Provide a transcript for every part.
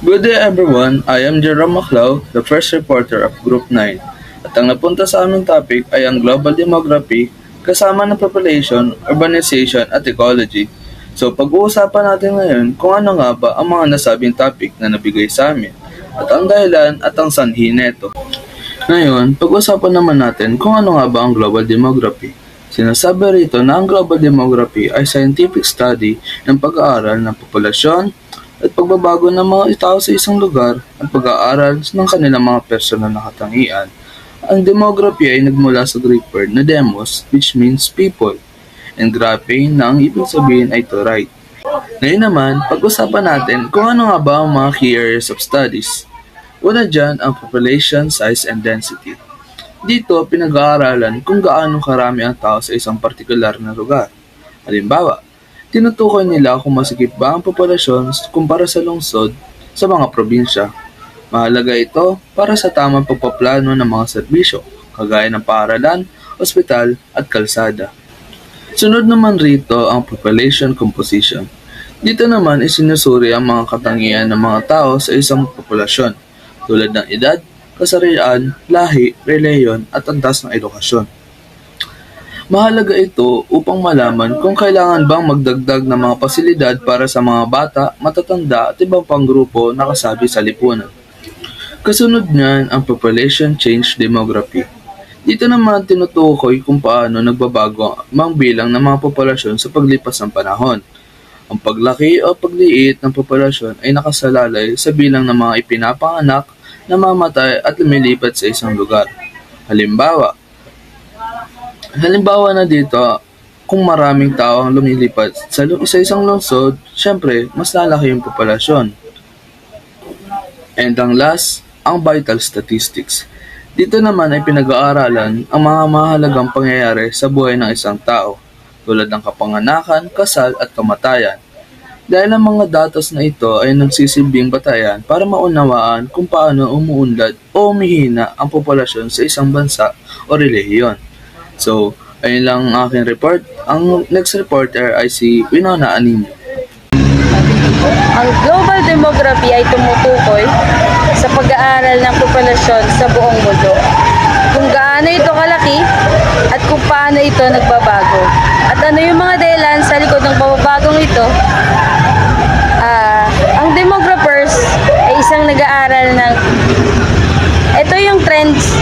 Good day everyone, I am Jerome Maclau, the first reporter of Group 9. At ang napunta sa aming topic ay ang global demography kasama ng population, urbanization at ecology. So pag-uusapan natin ngayon kung ano nga ba ang mga nasabing topic na nabigay sa amin at ang dahilan at ang sanhi neto. Ngayon, pag-usapan naman natin kung ano nga ba ang global demography. Sinasabi rito na ang global demography ay scientific study ng pag-aaral ng populasyon at pagbabago ng mga tao sa isang lugar at pag-aaral ng kanilang mga personal na katangian. Ang demography ay nagmula sa Greek word na demos, which means people, and graphe na ang ibig sabihin ay to write. Ngayon naman, pag-usapan natin kung ano nga ba ang mga key areas of studies. Una dyan ang population size and density. Dito, pinag-aaralan kung gaano karami ang tao sa isang partikular na lugar. Halimbawa, tinutukoy nila kung masikip ba ang populasyon kumpara sa lungsod sa mga probinsya. Mahalaga ito para sa tamang pagpaplano ng mga serbisyo, kagaya ng paaralan, ospital at kalsada. Sunod naman rito ang population composition. Dito naman isinusuri ang mga katangian ng mga tao sa isang populasyon, tulad ng edad, kasarian, lahi, reliyon at antas ng edukasyon. Mahalaga ito upang malaman kung kailangan bang magdagdag ng mga pasilidad para sa mga bata, matatanda at ibang pang grupo na kasabi sa lipunan. Kasunod niyan ang population change demography. Dito naman tinutukoy kung paano nagbabago ang bilang ng mga populasyon sa paglipas ng panahon. Ang paglaki o pagliit ng populasyon ay nakasalalay sa bilang ng mga ipinapanganak, namamatay at lumilipat sa isang lugar. Halimbawa na dito, kung maraming tao ang lumilipat sa isang lungsod, syempre, mas lalaki yung populasyon. And ang last, ang vital statistics. Dito naman ay pinag-aaralan ang mga mahalagang pangyayari sa buhay ng isang tao, tulad ng kapanganakan, kasal at kamatayan. Dahil ang mga datos na ito ay nagsisilbing batayan para maunawaan kung paano umuunlad o umihina ang populasyon sa isang bansa o relihiyon. So, ayun lang ang aking report. Ang next reporter ay si Winona Anino. Ang global demography ay tumutukoy sa pag-aaral ng populasyon sa buong mundo. Kung gaano ito kalaki at kung paano ito nagbabago. At ano yung mga dahilan sa likod ng pagbabagong ito. Ang demographers ay isang nag-aaral ng ito yung trends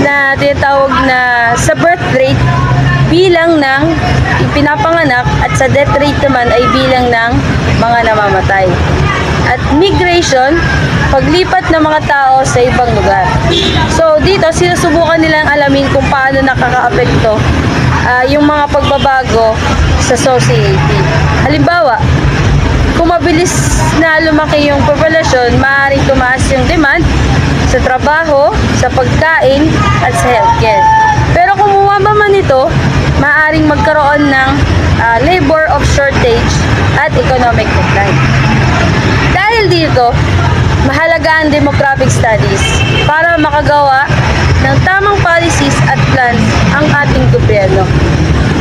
na tinatawag na sa birth rate bilang ng ipinapanganak at sa death rate naman ay bilang ng mga namamatay. At migration, paglipat ng mga tao sa ibang lugar. So dito sinusubukan nilang alamin kung paano nakakaapekto yung mga pagbabago sa society. Halimbawa, kung mabilis na lumaki yung populasyon, maaaring tumaas yung demand sa trabaho, sa pagkain, at sa healthcare. Pero kung bumaba man ito, maaaring magkaroon ng labor of shortage at economic decline. Dahil dito, mahalaga ang demographic studies para makagawa ng tamang policies at plans ang ating gobyerno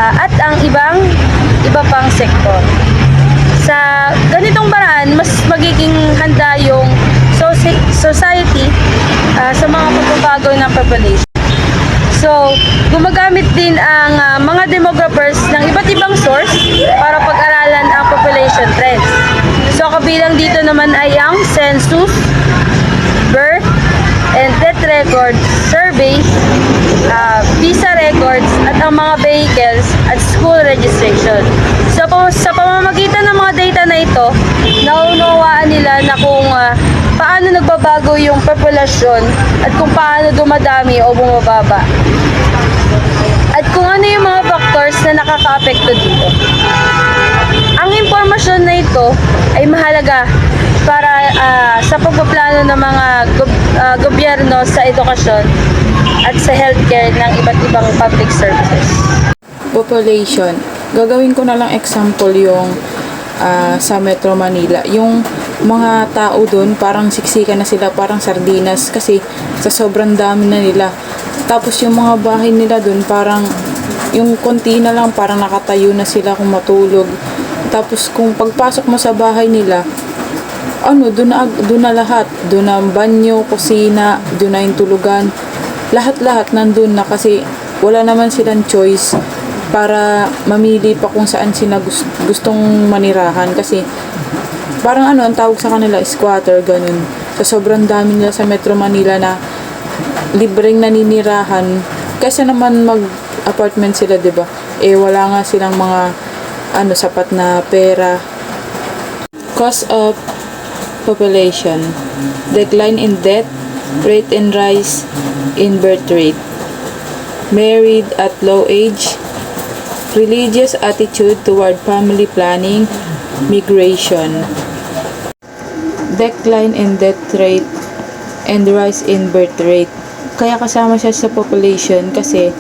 at ang iba pang sektor. Sa ganitong paraan, mas magiging handa yung society sa mga pagbabago ng population. So, gumagamit din ang mga demographers ng iba't ibang source para pag-aralan ang population trends. So, kabilang dito naman ay ang census, birth, and death records, surveys, visa records, at ang mga vehicles at school registration. So, sa pamamagitan ng mga data na ito, naunawaan nila na kung paano nagbabago yung populasyon at kung paano dumadami o bumababa. At kung ano yung mga factors na nakaka-apekto dito. Ang impormasyon na ito ay mahalaga para sa pagpaplano ng mga gobyerno sa edukasyon at sa healthcare ng iba't ibang public services. Population. Gagawin ko na lang example yung sa Metro Manila. Yung mga tao doon parang siksikan na sila, parang sardinas kasi sa sobrang dami na nila. Tapos yung mga bahay nila doon parang yung konti na lang, parang nakatayo na sila kung matulog. Tapos kung pagpasok mo sa bahay nila, doon na lahat. Doon na ang banyo, kusina, doon na yung tulugan. Lahat-lahat nandun na kasi wala naman silang choice para mamili pa kung saan sila gustong manirahan kasi parang ang tawag sa kanila squatter, ganun. So, sobrang dami nila sa Metro Manila na libreng naninirahan kaysa naman mag-apartment sila, 'di ba? Wala nga silang mga sapat na pera. Cause of population, decline in death rate and rise in birth rate, married at low age, religious attitude toward family planning, migration, decline in death rate and rise in birth rate. Kaya kasama siya sa population kasi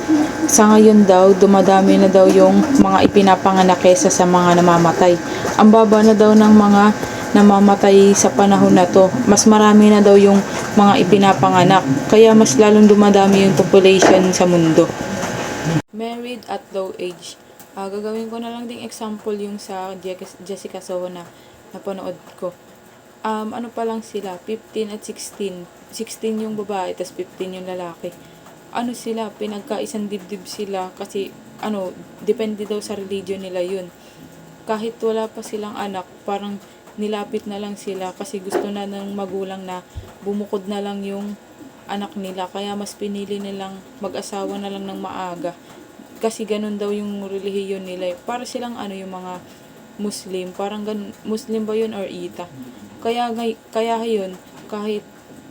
sa ngayon daw, dumadami na daw yung mga ipinapanganak kesa sa mga namamatay. Ang baba na daw ng mga namamatay sa panahon na to. Mas marami na daw yung mga ipinapanganak. Kaya mas lalong dumadami yung population sa mundo. Married at low age. Gagawin ko na lang ding example yung sa Jessica Soho na napanood ko. Ano pa lang sila, 15 at 16. 16 yung babae, tas 15 yung lalaki. Sila, pinagkaisang dibdib sila kasi, depende daw sa religion nila yun. Kahit wala pa silang anak, parang nilapit na lang sila kasi gusto na ng magulang na bumukod na lang yung anak nila. Kaya mas pinili nilang mag-asawa na lang ng maaga. Kasi ganun daw yung relihiyon nila. Para silang yung mga Muslim. Parang Muslim ba yun or Ita? Kaya yun, kahit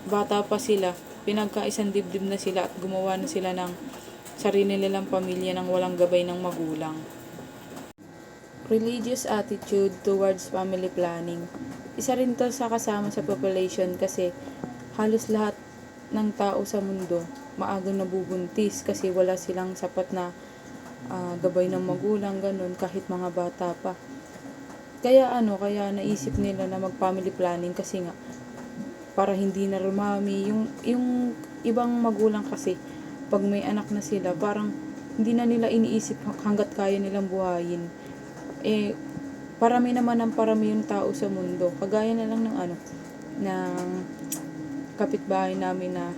bata pa sila, pinagkaisang dibdib na sila at gumawa na sila ng sarili nilang pamilya nang walang gabay ng magulang. Religious attitude towards family planning. Isa rin to sa kasama sa population kasi halos lahat ng tao sa mundo maagang nabubuntis kasi wala silang sapat na gabay ng magulang, ganun, kahit mga bata pa. Kaya naisip nila na mag-family planning kasi nga para hindi na rumami yung ibang magulang kasi pag may anak na sila parang hindi na nila iniisip hanggat kaya nilang buhayin. Parami naman ang parami yung tao sa mundo. Kagaya na lang ng kapitbahay namin na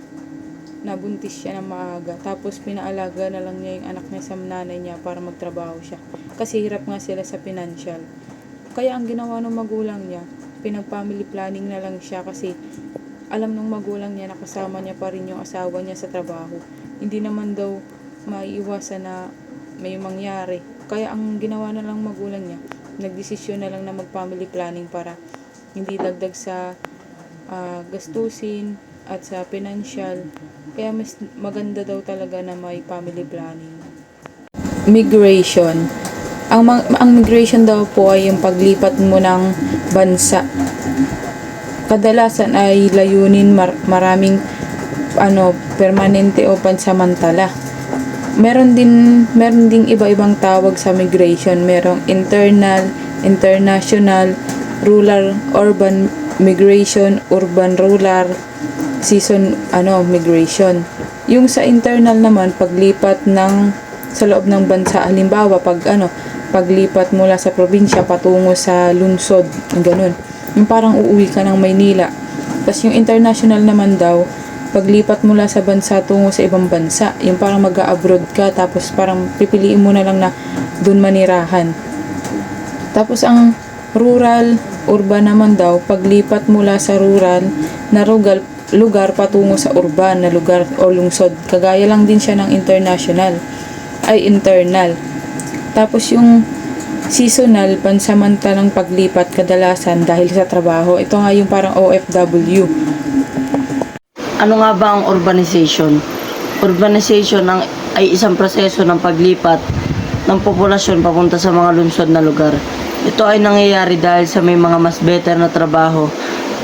nabuntis siya ng maaga. Tapos pinaalaga na lang niya yung anak niya sa nanay niya para magtrabaho siya. Kasi hirap nga sila sa financial. Kaya ang ginawa ng magulang niya, pinag-family planning na lang siya kasi alam ng magulang niya na kasama niya pa rin yung asawa niya sa trabaho. Hindi naman daw maiiwasan na may mangyari. Kaya ang ginawa na lang magulang niya, nagdesisyon na lang na mag-family planning para hindi dagdag sa gastusin at sa financial. Kaya mas maganda daw talaga na may family planning. Migration. Ang migration daw po ay yung paglipat mo ng bansa. Kadalasan ay layunin maraming permanente o pansamantala. Meron ding iba-ibang tawag sa migration. Merong internal, international, rural, urban migration, urban rural, season migration. Yung sa internal naman paglipat sa loob ng bansa, halimbawa paglipat mula sa probinsya patungo sa lungsod, ganun. Yung parang uuwi ka ng Maynila. Tapos yung international naman daw, paglipat mula sa bansa tungo sa ibang bansa. Yung parang mag-a-abroad ka, tapos parang pipiliin mo na lang na dun manirahan. Tapos ang rural, urban naman daw, paglipat mula sa rural na lugar patungo sa urban na lugar o lungsod. Kagaya lang din siya ng international. Tapos yung seasonal, pansamantalang paglipat kadalasan dahil sa trabaho. Ito nga yung parang OFW. Ano nga ba ang urbanization? Urbanization ay isang proseso ng paglipat ng populasyon papunta sa mga lungsod na lugar. Ito ay nangyayari dahil sa may mga mas better na trabaho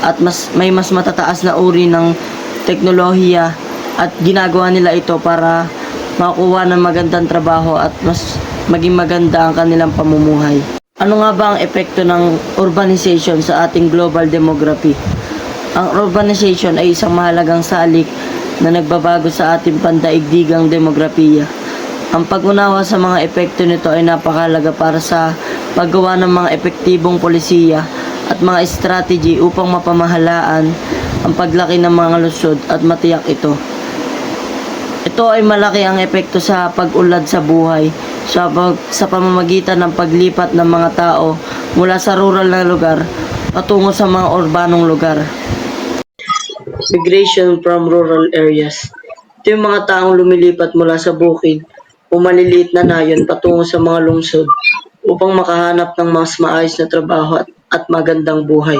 at may mas matataas na uri ng teknolohiya at ginagawa nila ito para makuha ng magandang trabaho at mas maging maganda ang kanilang pamumuhay. Ano nga ba ang epekto ng urbanization sa ating global demography? Ang urbanization ay isang mahalagang salik na nagbabago sa ating pandaigdigang demografiya. Ang pag-unawa sa mga epekto nito ay napakahalaga para sa paggawa ng mga epektibong polisiya at mga strategy upang mapamahalaan ang paglaki ng mga lungsod at matiyak ito. Ito ay malaki ang epekto sa pag-unlad sa buhay sa pamamagitan ng paglipat ng mga tao mula sa rural na lugar patungo sa mga urbanong lugar. Migration from rural areas. Ito yung mga taong lumilipat mula sa bukid o maliliit na nayon patungo sa mga lungsod upang makahanap ng mas maayos na trabaho at magandang buhay.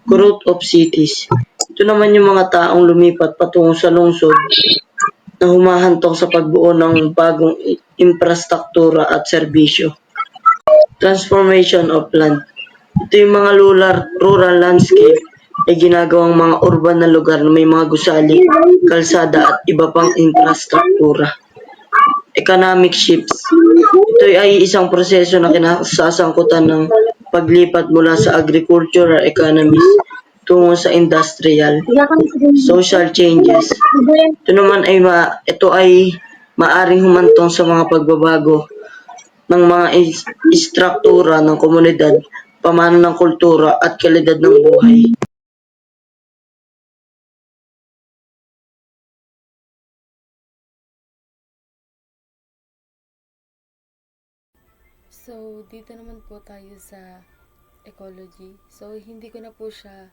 Growth of cities. Ito naman yung mga taong lumipat patungo sa lungsod na humahantong sa pagbuo ng bagong infrastruktura at serbisyo. Transformation of land. Ito yung mga rural landscape ay ginagawang mga urban na lugar na may mga gusali, kalsada at iba pang infrastruktura. Economic shifts. Ito ay isang proseso na kinasasangkutan ng paglipat mula sa agricultural economies tungo sa industrial. Social changes. Ito ay maaring humantong sa mga pagbabago ng mga istruktura ng komunidad, pamana ng kultura at kalidad ng buhay. So, dito naman po tayo sa ecology. So, hindi ko na po siya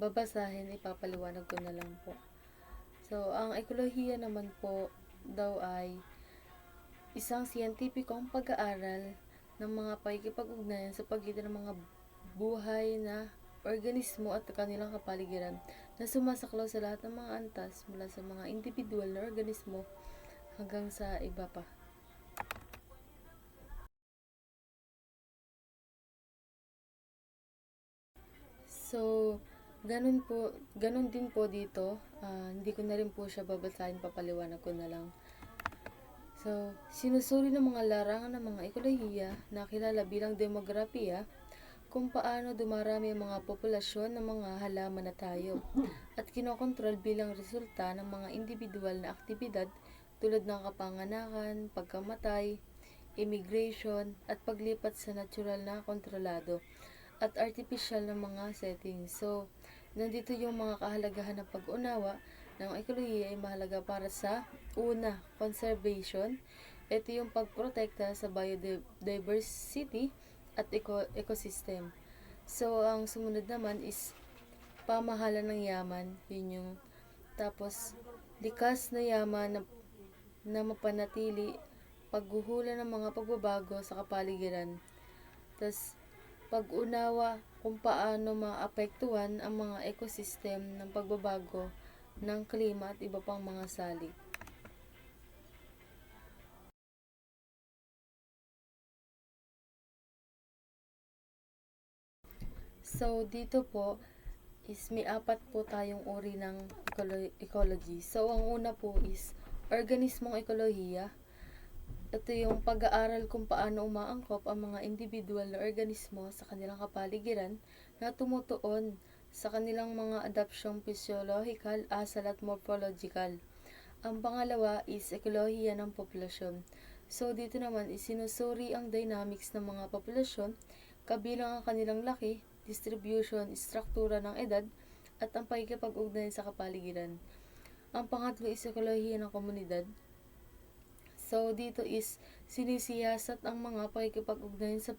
babasahin, ipapaliwanag ko na lang po. So, ang ekolohiya naman po daw ay isang siyentipikong pag-aaral ng mga pakikipag-ugnayan sa pagitan ng mga buhay na organismo at kanilang kapaligiran na sumasaklaw sa lahat ng mga antas mula sa mga individual na organismo hanggang sa iba pa. So, ganun din po dito. Hindi ko na rin po siya babasahin, papaliwanag ko na lang. So, sinusuri ng mga larangan ng mga ekolohiya na kilala bilang demografiya kung paano dumarami ang mga populasyon ng mga halaman at hayop at kinokontrol bilang resulta ng mga individual na aktibidad tulad ng kapanganakan, pagkamatay, immigration, at paglipat sa natural na kontrolado at artificial na mga settings. So, nandito yung mga kahalagahan ng pag-unawa ng ekolohiya ay mahalaga para sa una, conservation. Ito yung pagprotekta sa biodiversity at ecosystem. So, ang sumunod naman is pamahala ng yaman. Yun yung tapos likas na yaman na mapanatili, paghuhula ng mga pagbabago sa kapaligiran. Tapos pag-unawa kung paano maapektuhan ang mga ecosystem ng pagbabago ng klima at iba pang mga salik. So, dito po is may apat po tayong uri ng ecology. So, ang una po is organismong ekolohiya. Ito yung pag-aaral kung paano umaangkop ang mga individual na organismo sa kanilang kapaligiran na tumutuon sa kanilang mga adapsyong physiological, asal at morphological. Ang pangalawa is ekolohiya ng populasyon. So, dito naman isinusuri ang dynamics ng mga populasyon, kabilang ang kanilang laki, distribution, struktura ng edad, at ang pakikipag-ugnayan sa kapaligiran. Ang pangatlo is ekolohiya ng komunidad. So, dito is sinisiyasat ang mga pakikipag-ugnayan sa